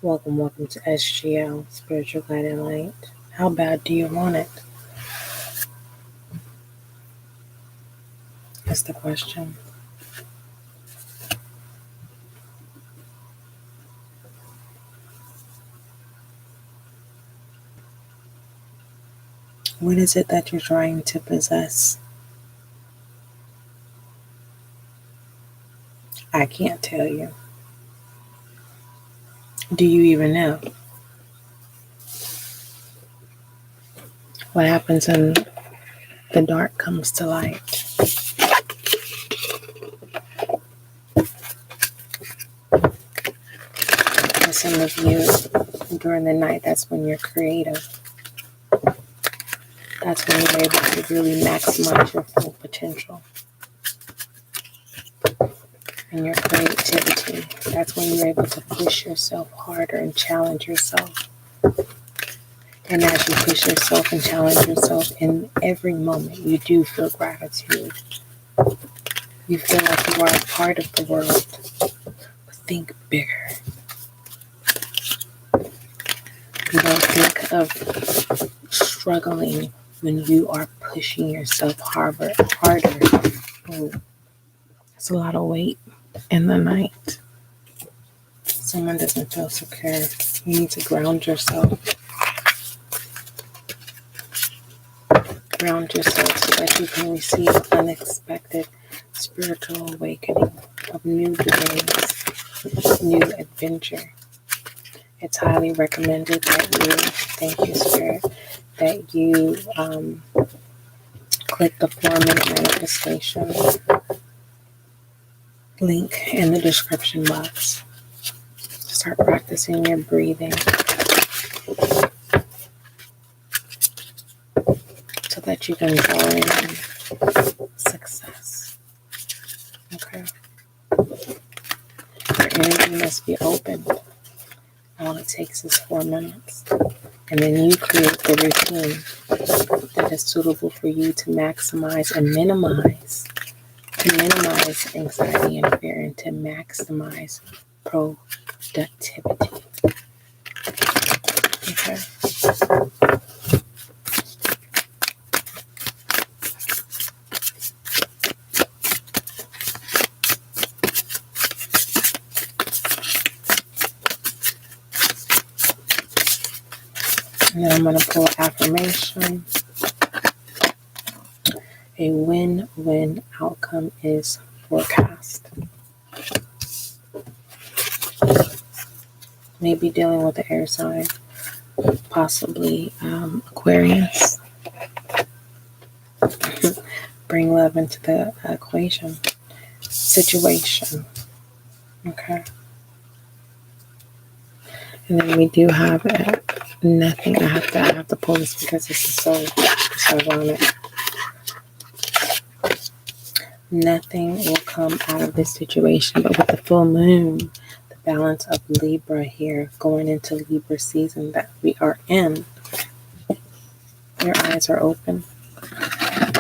Welcome to SGL, Spiritual Guiding Light. How bad do you want it? That's the question. What is it that you're trying to possess? I can't tell you. Do you even know? What happens when the dark comes to light? For some of you, during the night, that's when you're creative. That's when you're able to really maximize your full potential and your creativity. That's when you're able to push yourself harder and challenge yourself. And as you push yourself and challenge yourself in every moment, you do feel gratitude. You feel like you are a part of the world. But think bigger. You don't think of struggling when you are pushing yourself harder. Oh, it's a lot of weight in the night. Someone doesn't feel secure. You need to ground yourself. Ground yourself so that you can receive unexpected spiritual awakening of new beginnings, new adventure. It's highly recommended that you, thank you, Spirit, that you click the 4-Minute Manifestation link in the description box. Start practicing your breathing so that you can draw in success. Okay? Your energy must be open. All it takes is 4 minutes. And then you create the routine that is suitable for you to maximize and minimize anxiety and fear and to maximize productivity. Okay? And then I'm going to pull affirmation. A win-win outcome is forecast. Maybe dealing with the air sign, possibly Aquarius. Bring love into the equation. Situation. Okay. And then we do have nothing. I have to pull this because this is so ironic. Nothing will come out of this situation, but with the full moon, the balance of Libra here, going into Libra season that we are in, your eyes are open.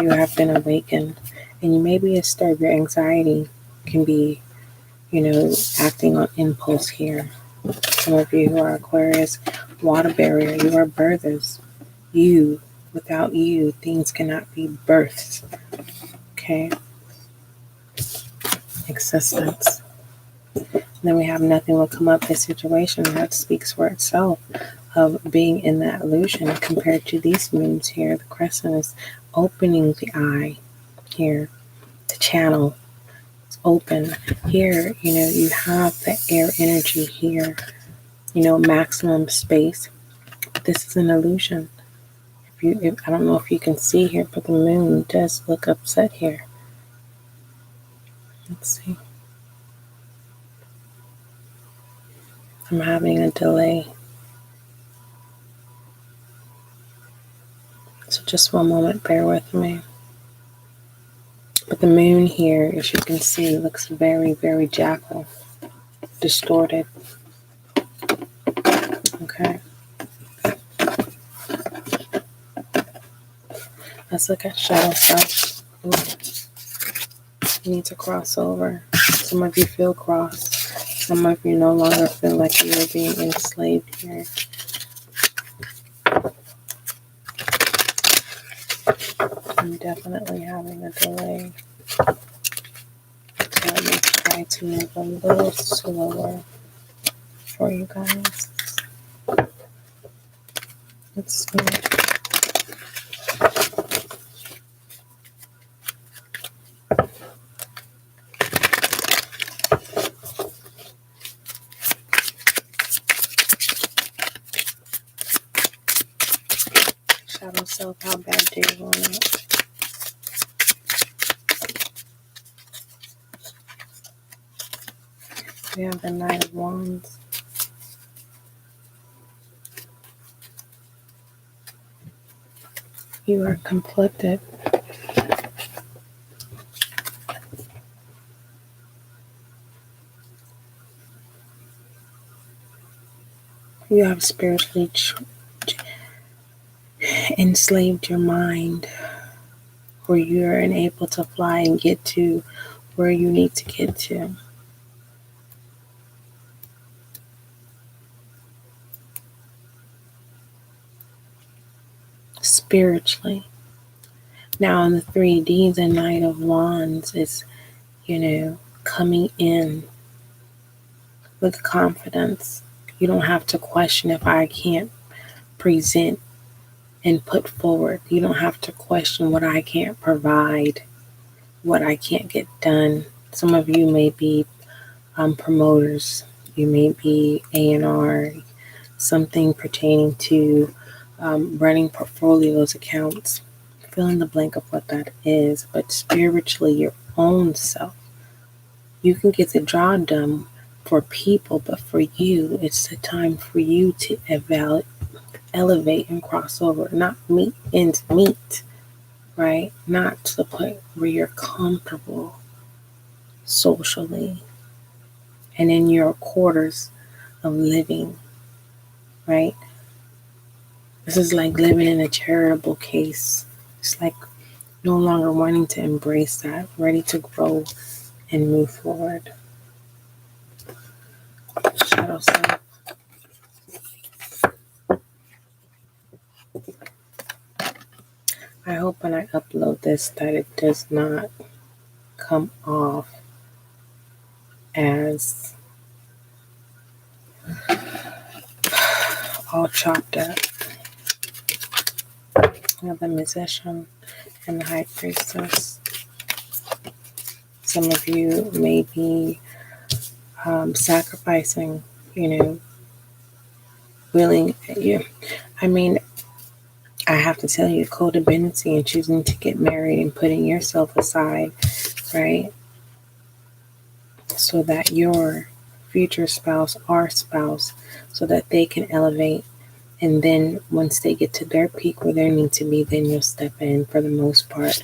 You have been awakened, and you may be disturbed. Your anxiety can be, acting on impulse here. Some of you who are Aquarius, water barrier, you are birthers. Without you, things cannot be birthed. Okay? Existence. And then we have nothing will come up this situation. That speaks for itself of being in that illusion compared to these moons here. The crescent is opening the eye here. The channel is open. Here, you have the air energy here. Maximum space. This is an illusion. I don't know if you can see here, but the moon does look upset here. Let's see. I'm having a delay. So just one moment, bear with me. But the moon here, as you can see, looks very, very jackal, distorted. Okay. Let's look at shadow self. Ooh. You need to cross over. Some of you feel crossed. Some of you no longer feel like you are being enslaved here. I'm definitely having a delay. So let me try to move a little slower for you guys. Let's see. Shadow self, how bad do you want it? We have the Knight of Wands. You are conflicted. You have spiritually enslaved your mind, where you are unable to fly and get to where you need to get to. Spiritually. Now in the 3D, the Knight of Wands is, coming in with confidence. You don't have to question if I can't present and put forward. You don't have to question what I can't provide, what I can't get done. Some of you may be promoters. You may be A&R, something pertaining to running portfolios, accounts. Fill in the blank of what that is. But spiritually, your own self. You can get the job done for people, but for you, it's the time for you to elevate and cross over, not meet ends meet, right? Not to the point where you're comfortable socially and in your quarters of living, right? This is like living in a charitable case. It's like no longer wanting to embrace that, ready to grow and move forward. Shadow self. I hope when I upload this that it does not come off as all chopped up. I have the Musician and the High Priestess. Some of you may be sacrificing, willing. I have to tell you, codependency and choosing to get married and putting yourself aside, right? So that your future spouse, our spouse, so that they can elevate. And then once they get to their peak where they need to be, then you'll step in. For the most part,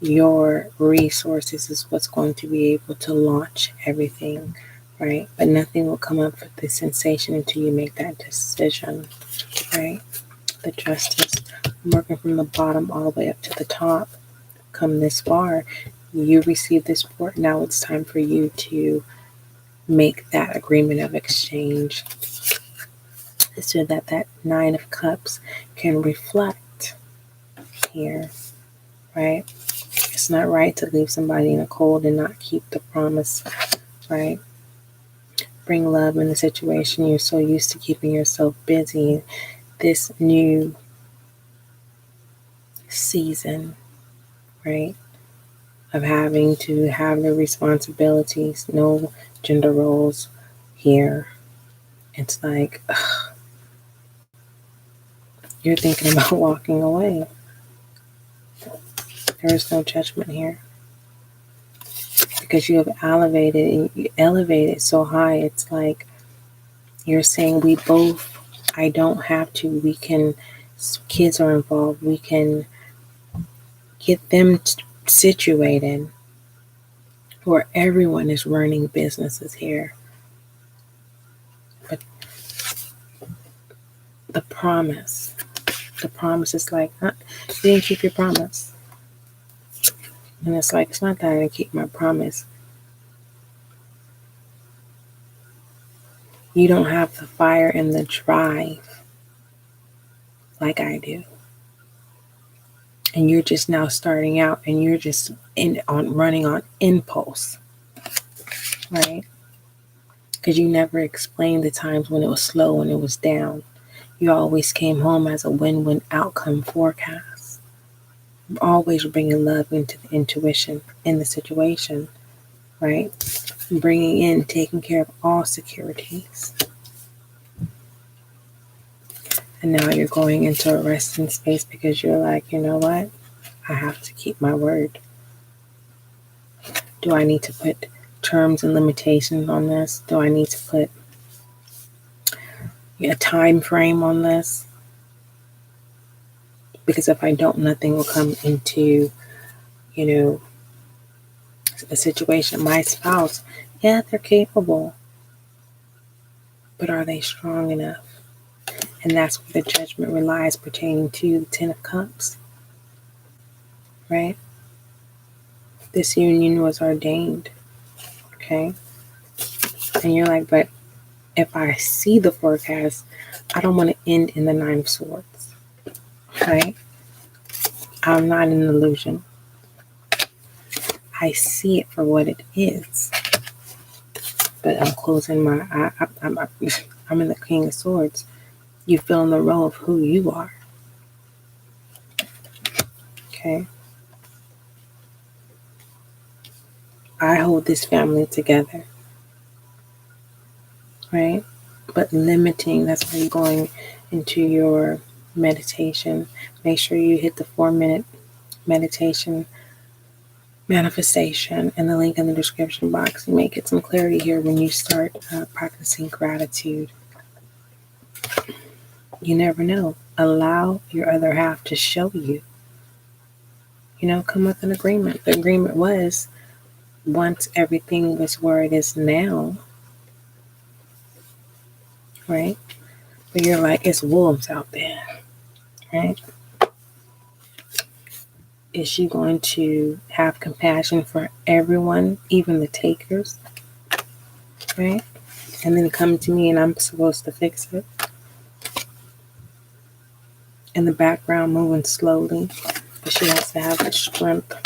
your resources is what's going to be able to launch everything, right? But nothing will come up for the sensation until you make that decision, right? The Justice, working from the bottom all the way up to the top. Come this far, you receive this support. Now it's time for you to make that agreement of exchange so that that Nine of Cups can reflect here, right? It's not right to leave somebody in a cold and not keep the promise, right? Bring love in the situation. You're so used to keeping yourself busy. This new season, right, of having to have the responsibilities, no gender roles here. It's like, you're thinking about walking away. There is no judgment here. Because you have elevated so high, it's like you're saying we both, I don't have to, we can, kids are involved, we can get them situated where everyone is running businesses here. But the promise is like, you didn't keep your promise. And it's like, it's not that I didn't keep my promise. You don't have the fire and the drive like I do. And you're just now starting out and you're just running on impulse, right? Because you never explained the times when it was slow and it was down. You always came home as a win-win outcome forecast. Always bringing love into the intuition in the situation, right? Bringing in, taking care of all securities. And now you're going into a resting space because you're like, you know what? I have to keep my word. Do I need to put terms and limitations on this? Do I need to put a time frame on this? Because if I don't, nothing will come into, a situation. My spouse, yeah, they're capable, but are they strong enough? And that's where the judgment relies pertaining to the Ten of Cups, right? This union was ordained, okay? And you're like, but if I see the forecast, I don't want to end in the Nine of Swords, right? I'm not an illusion. I see it for what it is. But I'm closing my eye. I'm in the King of Swords. You fill in the role of who you are. Okay? I hold this family together. Right? But limiting, that's why you're going into your meditation. Make sure you hit the 4-minute meditation manifestation and the link in the description box. You may get some clarity here when you start practicing gratitude. You never know. Allow your other half to show you. Come with an agreement. The agreement was once everything was where it is now, right? But you're like, it's wolves out there, right? Is she going to have compassion for everyone, even the takers, right? And then come to me and I'm supposed to fix it? In the background, moving slowly, but she has to have the strength.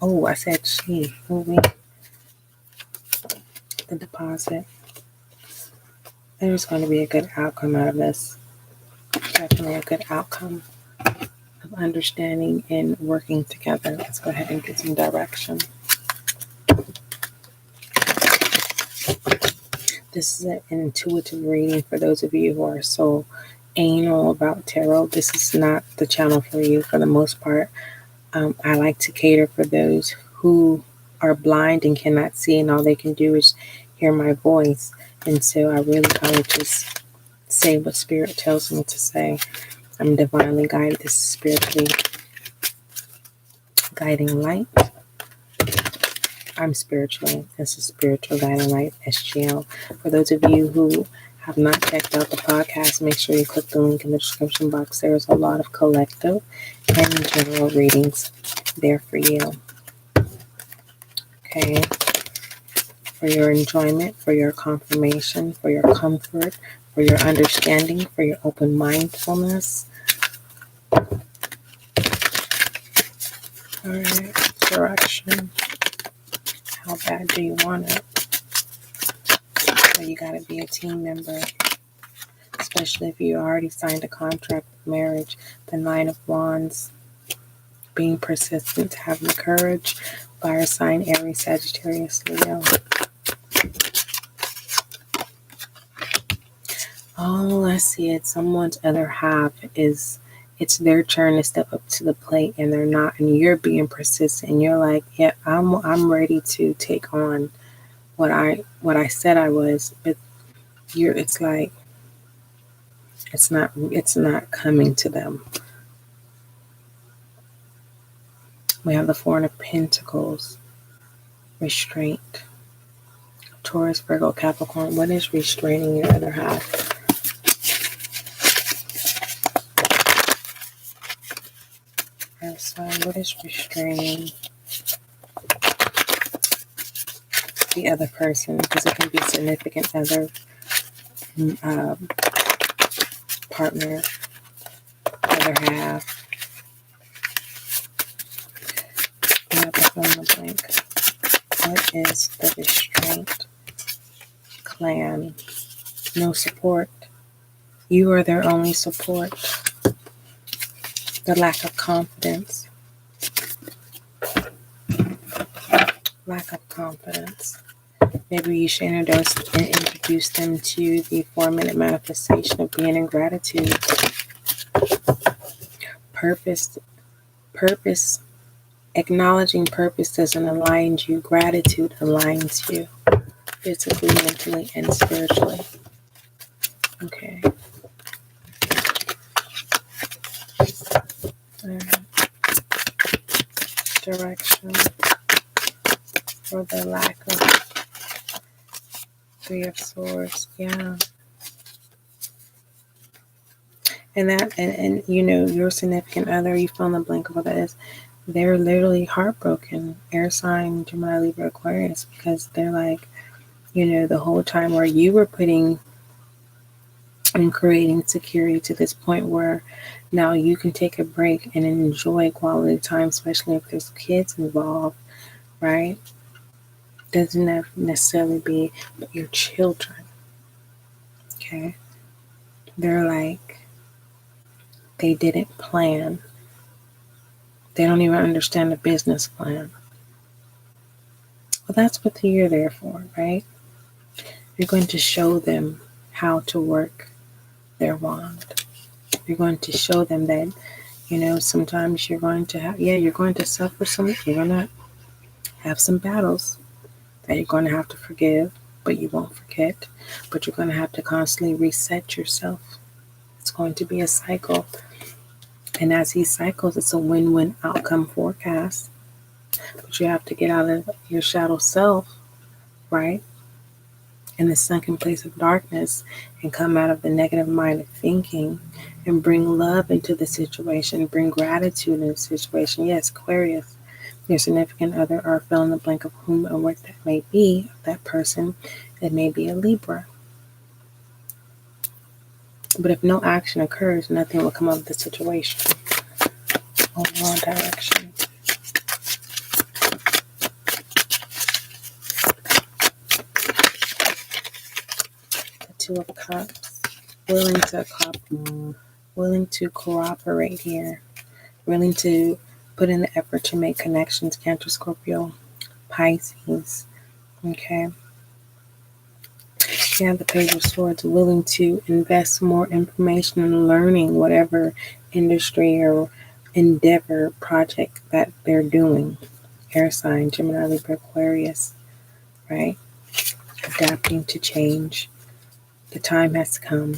Oh, I said she. Moving the deposit. There's going to be a good outcome out of this. Definitely a good outcome of understanding and working together. Let's go ahead and get some direction. This is an intuitive reading for those of you who are so anal about tarot. This is not the channel for you for the most part. I like to cater for those who are blind and cannot see, and all they can do is hear my voice. And so I really kind of just say what Spirit tells me to say. I'm divinely guided. This is spiritually guiding light. I'm spiritually. This is spiritual guiding light, SGL. For those of you who have not checked out the podcast, make sure you click the link in the description box. There's a lot of collective and general readings there for you. Okay. For your enjoyment, for your confirmation, for your comfort, for your understanding, for your open mindfulness. All right. Direction. How bad do you want it? So you got to be a team member, especially if you already signed a contract of marriage. The Nine of Wands, being persistent, having the courage. Fire sign, Aries, Sagittarius, Leo. Oh, I see it. Someone's other half it's their turn to step up to the plate and they're not, and you're being persistent and you're like, yeah, I'm ready to take on what I said I was, but it's like it's not coming to them. We have the Four of Pentacles, restraint. Taurus, Virgo, Capricorn. What is restraining your other half? What is restraining the other person? Because it can be significant other, partner, other half. You have to fill in the blank. What is the restraint? Clan. No support. You are their only support. The lack of confidence. Lack of confidence. Maybe you should introduce them to the 4-minute manifestation of being in gratitude. Purpose. Acknowledging purpose doesn't align you. Gratitude aligns you physically, mentally, and spiritually. Okay. Direction for the lack of 3 of Swords. Yeah. And you know, your significant other, you fill in the blank of what that is. They're literally heartbroken. Air sign, Gemini, Libra, Aquarius, because they're like, you know, the whole time where you were putting and creating security to this point where now you can take a break and enjoy quality time, especially if there's kids involved, right? Doesn't necessarily be your children. Okay. They're like, they didn't plan. They don't even understand the business plan. Well, that's what you're there for, right? You're going to show them how to work their wand. You're going to show them that, you know, sometimes you're going to have, you're going to suffer some, you're going to have some battles that you're going to have to forgive, but you won't forget. But you're going to have to constantly reset yourself. It's going to be a cycle. And as he cycles, it's a win-win outcome forecast. But you have to get out of your shadow self, right? In the sunken place of darkness and come out of the negative mind of thinking and bring love into the situation, bring gratitude in the situation. Yes, Aquarius, your significant other, or fill in the blank of whom or what that may be, that person, it may be a Libra. But if no action occurs, nothing will come out of the situation. Overall direction. The 2 of Cups. Willing to cooperate here. Willing to put in the effort to make connections. Cancer, Scorpio, Pisces. Okay. Yeah, the Page of Swords, willing to invest more information in learning whatever industry or endeavor project that they're doing. Air sign, Gemini, Libra, Aquarius, right? Adapting to change. The time has come,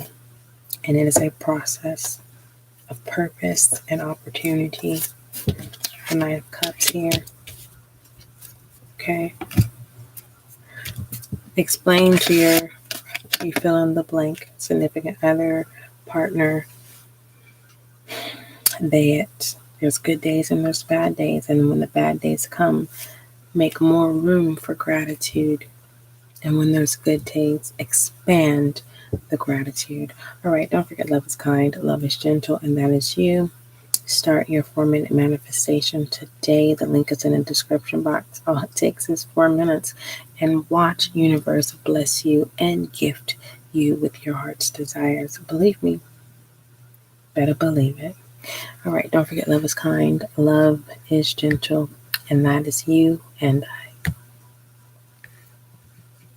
and it is a process of purpose and opportunity. The Knight of Cups here. Okay. Explain to you fill in the blank, significant other, partner, that there's good days and there's bad days. And when the bad days come, make more room for gratitude. And when there's good days, expand the gratitude. All right, don't forget, love is kind, love is gentle, and that is you. Start your 4-minute manifestation today. The link is in the description box. All it takes is 4 minutes. And watch universe bless you and gift you with your heart's desires. Believe me. Better believe it. All right, don't forget, love is kind, love is gentle, and that is you and I.